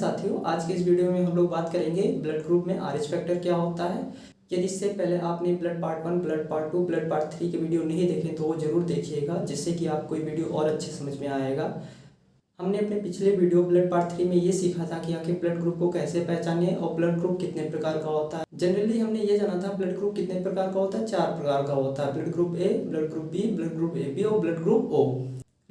साथियों, आज के इस वीडियो में हम लोग बात करेंगे ब्लड ग्रुप में आरएच फैक्टर क्या होता है। यदि इससे पहले आपने blood part 1, blood part 2, blood part 3 के वीडियो नहीं देखे तो वो जरूर देखिएगा, जिससे कि आपको ये वीडियो और अच्छे समझ में आएगा। हमने अपने पिछले वीडियो ब्लड पार्ट 3 में ये सीखा था कि आखिर ब्लड ग्रुप को कैसे पहचाने और ब्लड ग्रुप कितने प्रकार का होता है। जनरली हमने ये जाना था ब्लड ग्रुप कितने प्रकार का होता है, 4 प्रकार का होता है। Blood group A, blood group B, blood group A B और ब्लड ग्रुप ओ।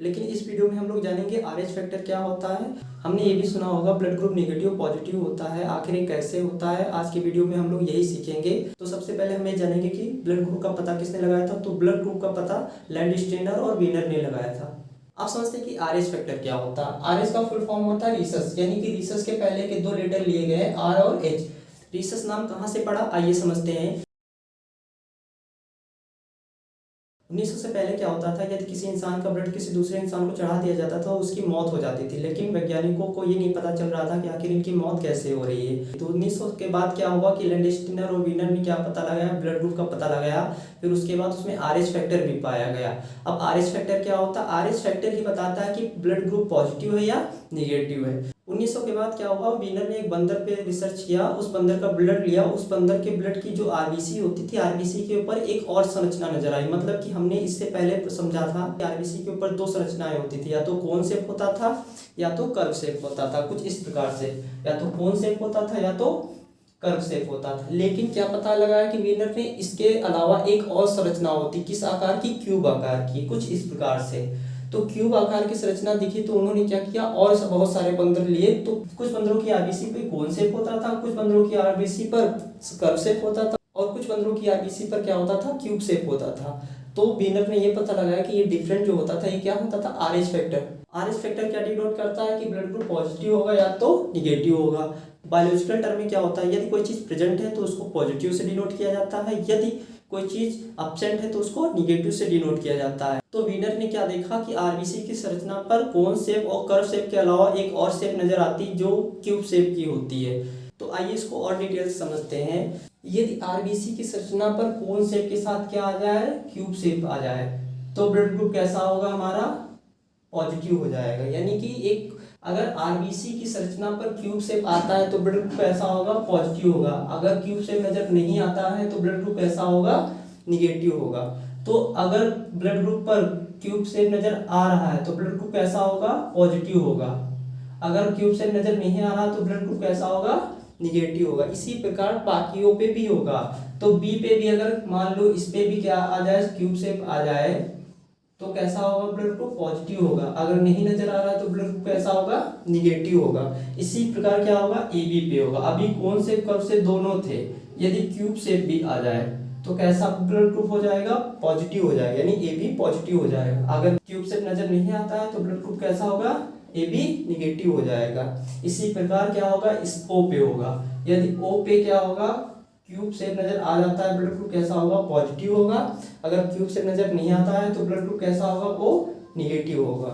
लेकिन इस वीडियो में हम लोग जानेंगे आरएच फैक्टर क्या होता है। हमने ये भी सुना होगा ब्लड ग्रुप नेगेटिव पॉजिटिव होता है, आखिर ये कैसे होता है। आज के वीडियो में हम लोग यही सीखेंगे। तो सबसे पहले हम ये जानेंगे कि ब्लड ग्रुप का पता किसने लगाया था। तो ब्लड ग्रुप का पता लैंडस्टेनर और वीनर ने लगाया था। आप समझते हैं कि आरएच फैक्टर क्या होता है। आरएच का फुल फॉर्म होता है रिसस, यानी कि रिसस के पहले के 2 लेटर लिए गए आर और एच। रिसस नाम कहाँ से पड़ा, आइए समझते हैं। 1900 से पहले क्या होता था, यदि किसी इंसान का ब्लड किसी दूसरे इंसान को चढ़ा दिया जाता था उसकी मौत हो जाती थी। लेकिन वैज्ञानिकों को ये नहीं पता चल रहा था कि आखिर इनकी मौत कैसे हो रही है। तो 1900 के बाद क्या हुआ कि लैंडस्टेनर और वीनर ने क्या पता लगाया, ब्लड ग्रुप का पता लगाया। फिर उसके बाद उसमें आरएच फैक्टर भी पाया गया। अब आरएच फैक्टर क्या होता है, आरएच फैक्टर ही बताता है कि ब्लड ग्रुप पॉजिटिव है या निगेटिव है। 1900 के बाद क्या हुआ, वीनर ने एक बंदर पे रिसर्च किया, उस बंदर का ब्लड लिया। उस बंदर के ब्लड की जो आरबीसी होती थी, आरबीसी के ऊपर एक और संरचना नजर आई। मतलब कि हमने इससे पहले समझा था कि आरबीसी के ऊपर 2 संरचनाएं होती थी, या तो कोन शेप होता था या तो कर्व शेप होता था। कुछ इस प्रकार से, या तो कोन शेप होता था या तो कर्व शेप होता था। लेकिन क्या पता लगाया कि वीनर ने इसके अलावा एक और संरचना होती, किस आकार की, क्यूब आकार की, कुछ इस प्रकार से। तो क्यूब आकार की संरचना दिखी तो उन्होंने क्या किया, और बहुत सारे बंदर लिए। तो कुछ बंदरों की आरबीसी पे कोन शेप होता था, कुछ बंदरों की आरबीसी पर कर्व शेप होता था और कुछ बंदरों की आरबीसी पर क्या होता था, क्यूब शेप होता था। तो वीनर ने ये पता लगाया कि ये डिफरेंट जो होता था ये क्या होता था, आरएच फैक्टर। आरएच फैक्टर क्या डिनोट करता है कि ब्लड ग्रुप पॉजिटिव होगा या तो निगेटिव होगा। बायोलॉजिकल टर्म में क्या होता है, यदि कोई चीज प्रेजेंट है तो उसको पॉजिटिव से डिनोट किया जाता है, यदि कोई चीज एब्सेंट है तो उसको निगेटिव से डिनोट किया जाता है। तो वीनर ने क्या देखा कि आरबीसी की संरचना पर कोन शेप और कर्व शेप के अलावा एक और शेप नजर आती जो क्यूब शेप की होती है। तो आइए इसको और डिटेल से समझते हैं। यदि आरबीसी की संरचना पर कोन शेप के साथ क्या आ जाए, क्यूब शेप आ जाए, तो ब्लड ग्रुप कैसा होगा, हमारा पॉजिटिव हो जाएगा। यानी कि एक अगर आरबीसी की संरचना पर क्यूब शेप आता है तो ब्लड ग्रुप कैसा होगा, पॉजिटिव होगा। अगर क्यूब शेप नजर नहीं आता है तो ब्लड ग्रुप कैसा होगा, निगेटिव होगा। तो अगर ब्लड ग्रुप पर क्यूब शेप नजर आ रहा है तो ब्लड ग्रुप कैसा होगा, पॉजिटिव होगा। अगर क्यूब शेप नजर नहीं आ रहा तो ब्लड ग्रुप कैसा होगा, निगेटिव होगा। इसी प्रकार बाकियों पे भी होगा। तो बी पे भी अगर मान लो इस पे भी क्या आ जाए, क्यूब शेप आ जाए तो कैसा होगा, ब्लड ग्रुप पॉजिटिव होगा। अगर नहीं नजर आ रहा तो ब्लड ग्रुप कैसा होगा, निगेटिव होगा। इसी प्रकार क्या होगा, ए बी पे होगा। अभी कौन से कर्व से दोनों थे, यदि क्यूब शेप भी आ जाए तो कैसा ब्लड ग्रुप हो जाएगा, पॉजिटिव हो जाएगा, यानी ए बी पॉजिटिव हो जाएगा। अगर क्यूब शेप नजर नहीं आता है तो ब्लड ग्रुप कैसा होगा, ए बी निगेटिव हो जाएगा। इसी प्रकार क्या होगा, इस ओ पे होगा। यदि ओ पे क्या होगा, क्यूब शेप नजर आ जाता है, ब्लड ग्रुप कैसा होगा, पॉजिटिव होगा। अगर क्यूब शेप नजर नहीं आता है तो ब्लड ग्रुप कैसा होगा, वो निगेटिव होगा।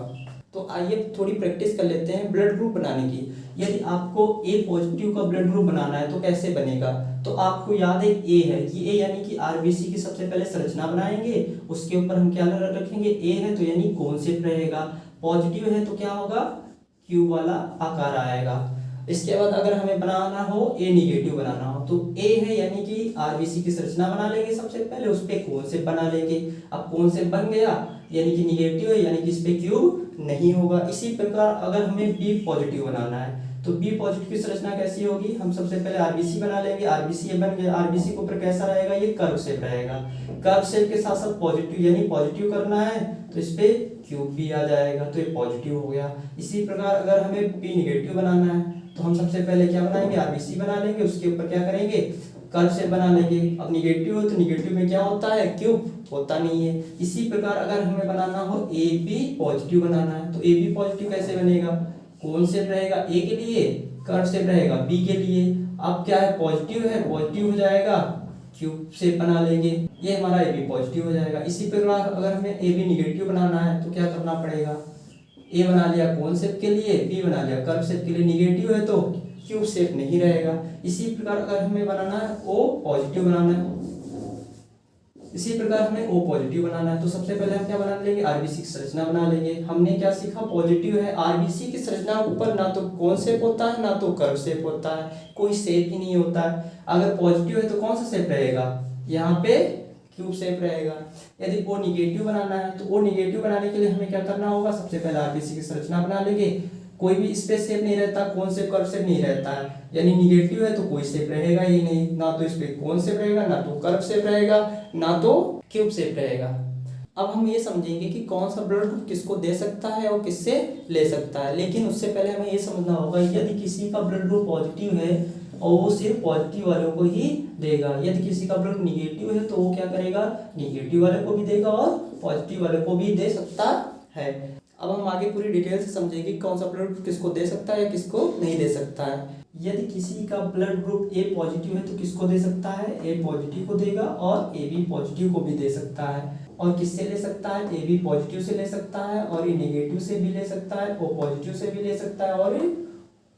तो आइए थोड़ी प्रैक्टिस कर लेते हैं ब्लड ग्रुप बनाने की। यदि आपको ए पॉजिटिव का ब्लड ग्रुप बनाना है तो कैसे बनेगा। तो आपको याद है ए है, ये ए यानी कि आरबीसी की सबसे पहले संरचना बनाएंगे, उसके ऊपर हम क्या रखेंगे, ए है तो यानी कोन शेप रहेगा। पॉजिटिव है तो क्या होगा, क्यूब वाला आकार आएगा। इसके बाद अगर हमें बनाना हो ए निगेटिव बनाना हो तो ए है यानी कि आरबीसी की संरचना बना लेंगे सबसे पहले, उस पे कोन शेप बना लेंगे। अब कोन शेप बन गया यानी कि निगेटिव है, यानी कि इस पे क्यूब नहीं होगा। इसी प्रकार अगर हमें बी पॉजिटिव बनाना है तो बी पॉजिटिव की संरचना कैसी होगी, हम सबसे पहले आरबीसी बना लेंगे। आरबीसी ये बन गया, आरबीसी के ऊपर कैसा रहेगा, ये कर्व शेप रहेगा। कर्व शेप के साथ साथ पॉजिटिव, यानी पॉजिटिव करना है तो इस पे क्यूब भी आ जाएगा, तो ये पॉजिटिव हो गया। इसी प्रकार अगर हमें बी निगेटिव बनाना है तो हम सबसे पहले क्या बनाएंगे, आरबीसी बना लेंगे, उसके ऊपर क्या करेंगे, कर्व शेप बना लेंगे। अब निगेटिव हो तो निगेटिव में क्या होता है, क्यूब होता नहीं है। इसी प्रकार अगर हमें बनाना हो ए बी पॉजिटिव बनाना है तो ए बी पॉजिटिव कैसे बनेगा, कोन शेप रहेगा ए के लिए, कर्व शेप रहेगा बी के लिए। अब क्या है, पॉजिटिव है, पॉजिटिव हो जाएगा, क्यूब शेप बना लेंगे, ये हमारा ए बी पॉजिटिव हो जाएगा। इसी प्रकार अगर हमें ए बी निगेटिव बनाना है तो क्या करना पड़ेगा, ए बना लिया कोन शेप के लिए, बी बना लिया कर्व शेप के लिए। निगेटिव है तो क्यूब शेप नहीं रहेगा। इसी प्रकार अगर हमें बनाना है ओ पॉजिटिव बनाना है इसी प्रकार हमें ओ पॉजिटिव बनाना है, तो सबसे पहले हम क्या बना लेंगे, आरबीसी की संरचना बना लेंगे। हमने क्या सीखा, पॉजिटिव है, आरबीसी की संरचना के ऊपर ना तो कौन शेप होता है ना तो कर्व शेप होता है, कोई शेप ही नहीं होता है। अगर पॉजिटिव है तो कौन सा शेप रहेगा, यहाँ पे क्यूब शेप रहेगा। यदि ओ निगेटिव बनाना है तो ओ निगेटिव बनाने के लिए हमें क्या करना होगा, सबसे पहले आरबीसी की संरचना बना लेंगे। कोई भी इस पे शेप नहीं रहता, कौन शेप कर्व शेप नहीं रहता है, यानी निगेटिव है तो कोई शेप रहेगा ही नहीं, ना तो इस पे कौन शेप रहेगा, ना तो कर्व शेप रहेगा, ना तो क्यूब शेप रहेगा। अब हम ये समझेंगे कि कौन सा ब्लड ग्रुप किसको दे सकता है और किससे ले सकता है, लेकिन उससे पहले हमें ये समझना होगा यदि किसी का ब्लड ग्रुप पॉजिटिव है और वो सिर्फ पॉजिटिव वालों को ही देगा, यदि किसी का ब्लड निगेटिव है तो वो क्या करेगा, निगेटिव वाले को भी देगा और पॉजिटिव वाले को भी दे सकता है। अब हम आगे पूरी डिटेल से समझेंगे कौन सा ब्लड ग्रुप किसको दे सकता है या किसको नहीं दे सकता है। यदि किसी का ब्लड ग्रुप ए पॉजिटिव है तो किसको दे सकता है, ए पॉजिटिव को देगा और ए बी पॉजिटिव को भी दे सकता है। और किससे ले सकता है, ए बी पॉजिटिव से ले सकता है और ए नेगेटिव से भी ले सकता है, ओ पॉजिटिव से भी ले सकता है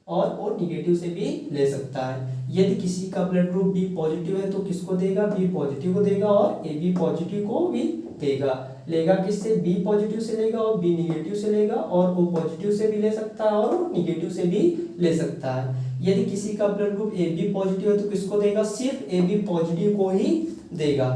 और ओ निगेटिव से भी ले सकता है। यदि किसी का ब्लड ग्रुप बी पॉजिटिव है तो किसको देगा, बी पॉजिटिव को देगा और ए बी पॉजिटिव को भी देगा। लेगा किससे, बी पॉजिटिव से लेगा और बी निगेटिव से लेगा और ओ पॉजिटिव से भी ले सकता है और निगेटिव से भी ले सकता है। यदि किसी का blood group A B positive है तो किसको देगा, सिर्फ ए बी पॉजिटिव को ही देगा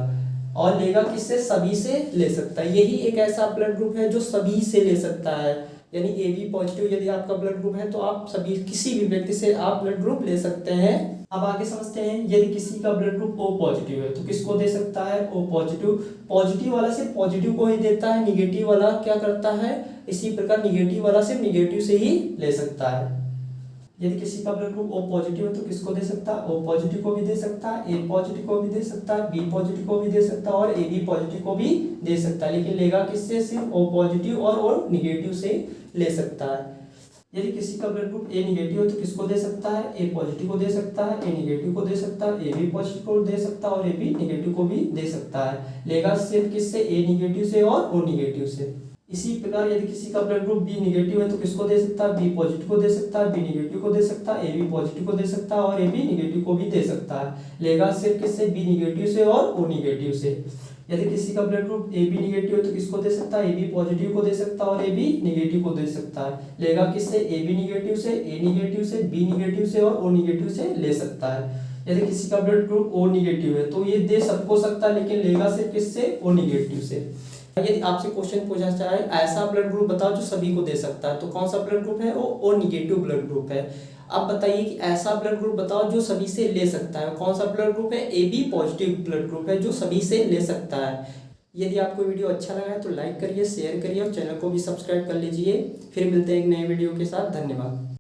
और लेगा किससे, सभी से ले सकता है। यही एक ऐसा ब्लड ग्रुप है जो सभी से ले सकता है, यानी ए बी पॉजिटिव यदि आपका ब्लड ग्रुप है तो आप सभी किसी भी व्यक्ति से आप ब्लड ग्रुप ले सकते हैं। अब आगे समझते हैं, यदि किसी का ब्लड ग्रुप ओ पॉजिटिव है तो किसको दे सकता है, ओ पॉजिटिव। पॉजिटिव वाला सिर्फ पॉजिटिव को ही देता है, निगेटिव वाला क्या करता है, इसी प्रकार निगेटिव वाला सिर्फ निगेटिव से ही ले सकता है। यदि किसी का ब्लड ग्रुप ओ पॉजिटिव है तो किसको दे सकता है, ओ पॉजिटिव को भी दे सकता है, ए पॉजिटिव को भी दे सकता है, बी पॉजिटिव को भी दे सकता है और ए बी पॉजिटिव को भी दे सकता है, लेकिन लेगा किससे, सिर्फ ओ पॉजिटिव और ओ निगेटिव से ले सकता है। यदि किसी का ब्लड ग्रुप ए निगेटिव है तो किसको दे सकता है, ए पॉजिटिव को दे सकता है, ए निगेटिव को दे सकता है, ए बी पॉजिटिव को दे सकता है और ए बी निगेटिव को भी दे सकता है। लेगा सिर्फ किससे, ए निगेटिव से और ओ निगेटिव से। इसी प्रकार यदि किसी का ब्लड ग्रुप बी निगेटिव है तो किसको दे सकता है, बी पॉजिटिव को दे सकता है, बी निगेटिव को दे सकता है, ए बी पॉजिटिव को दे सकता है और ए बी निगेटिव को भी दे सकता है। लेगा सिर्फ किससे, बी निगेटिव से और ओ निगेटिव से। यदि किसी का blood group A B negative है तो किसको दे सकता है, ए बी पॉजिटिव को दे सकता है और ए बी निगेटिव को दे सकता है। लेगा किससे, ए बी निगेटिव से, ए निगेटिव से, बी निगेटिव से और ओ निगेटिव से ले सकता है। यदि किसी का ब्लड ग्रुप ओ निगेटिव है तो ये दे सबको सकता है, लेकिन लेगा सिर्फ किससे, ओ निगेटिव से। यदि आपसे क्वेश्चन पूछा जाए ऐसा ब्लड ग्रुप बताओ जो सभी को दे सकता है, तो कौन सा ब्लड ग्रुप है, वो ओ निगेटिव ब्लड ग्रुप है। अब बताइए कि ऐसा ब्लड ग्रुप बताओ जो सभी से ले सकता है, कौन सा ब्लड ग्रुप है, A B positive blood group है जो सभी से ले सकता है। यदि आपको वीडियो अच्छा लगा है तो लाइक करिए, शेयर करिए और चैनल को भी सब्सक्राइब कर लीजिए। फिर मिलते हैं एक नए वीडियो के साथ। धन्यवाद।